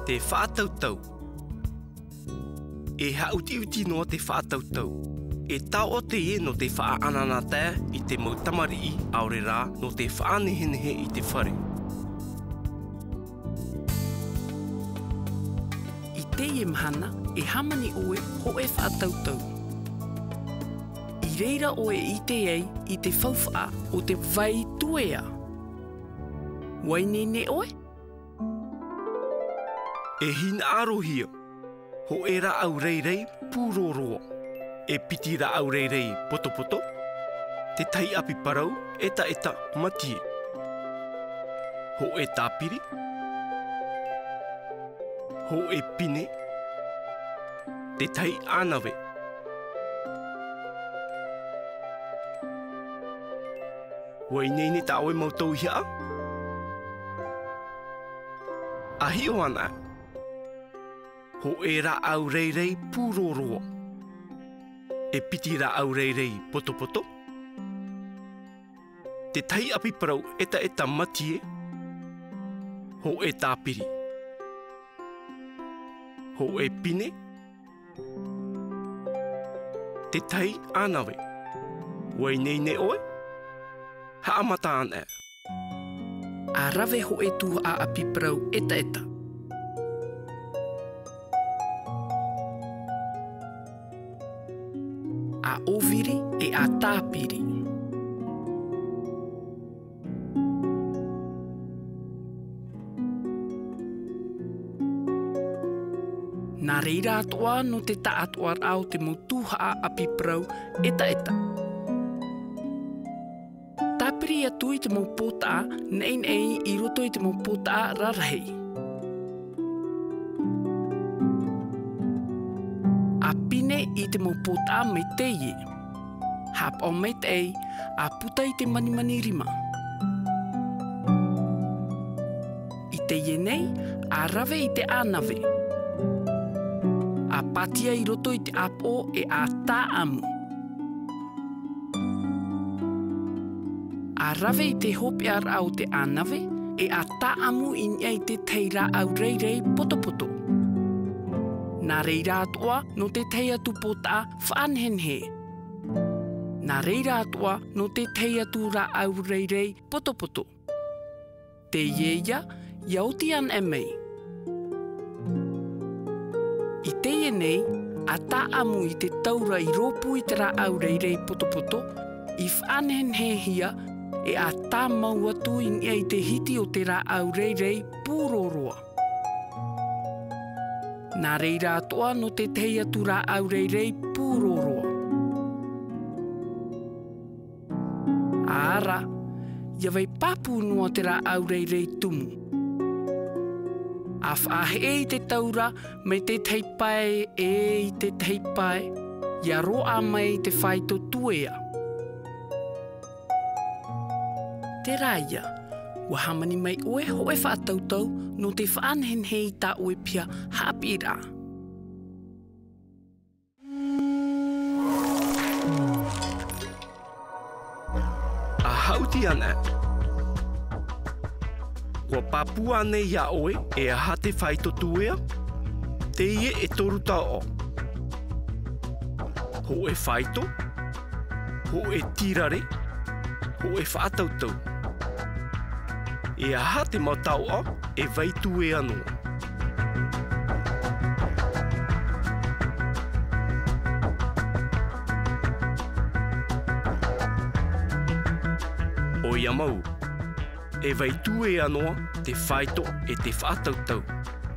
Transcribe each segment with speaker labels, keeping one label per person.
Speaker 1: te whātautau. E hauti-uti noa te whātautau. E tau o te e no te whaananatea i te mautamari aore rā no te whaanehenehe i te whare.
Speaker 2: I te e mahana e hamani oe ho e whātautau. I reira oe i te ei i te whauwha o te vai tuea. Wainene oe?
Speaker 1: E hina arohia, ho e ra au reirei pūroroa. E piti ra au reirei poto, te tai api parau eta matie. Ho e tāpiri, ho e pine, te tai ānawe. Wainene ta oe mautau hia? Ahi o ana. Ho e ra au reirei pūroroa. E piti ra au reirei poto. Te tai api parau eta matie. Ho e tāpiri. Ho e pine. Te tai ānawe. Wainene oe? Haamata ana.
Speaker 2: A rawe ho e tū a api parau eta. A oviri e a tāpiri. Nā reira atoa no te ta atoa au te motuha a api parau eta. Tāpiri atu i te maupota nei i roto i te maupota rarahei. I te maupota me teie. Hap o me tei, a puta i te mani rima. I teie nei, a rawe i te ānawe. A patia i roto i te apo e a tā amu. A rawe i te hopi ar au te ānawe e a tā amu i nia i te teira au reirei poto. Nā reira atoa no te teia tu pota whaanhenhe. Nā reira atoa no te teia tu ra au reirei poto. Te ieia, iauti an e mei. I teie nei, a tā amu i te taura i ropu i te ra au reirei poto, i whaanhenhe hia e a tā mau atu i te hiti o te ra au reirei pūroroa. Nā reira atoa no te teia tu ra au reirei pūroroa. Āra, ia wei papu noa te ra au reirei tumu. A whaahe i te taura me te teipae i te teipae, ia roa mai te whaito tuea. Te raia, ua hamani mai oe ho e whaatautau no te whaanhenhe i tā oe pia hāpira.
Speaker 1: A hauti ana. Kua papua nei ia oe e aha te whaito tuea, te ie e toru tau o. Ho e whaito, ho e tirare, ho e whaatautau. E aha te matau o e vaitu e anō. O ia mau, e vaitu e anō te whaito e te whaatautau.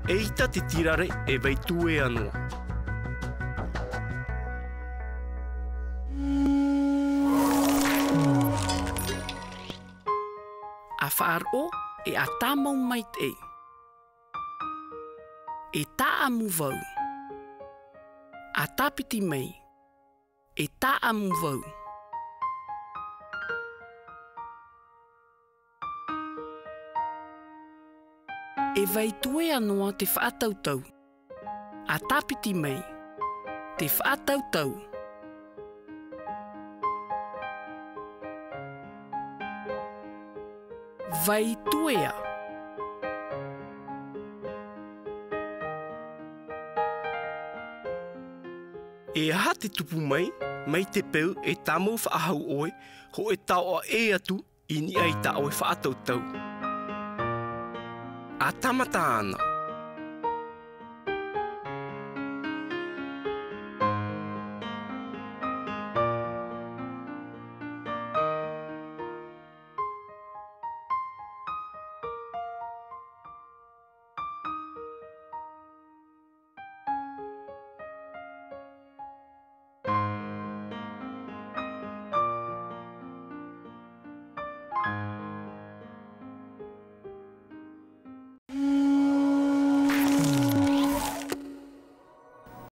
Speaker 1: E ita te tirare e vaitu e anō.
Speaker 2: A whaaro e a tā mau mai te. E tā amu vau. A tāpiti mei. E tā amu vau. E vaitue anoa te whaatautau. A tāpiti mei. Te whaatautau. Vai tuea.
Speaker 1: E aha te tupu mai te peu e tamau whaahau oe, ho e tau e atu i ni ai tau e whaatautau. A tamata ana.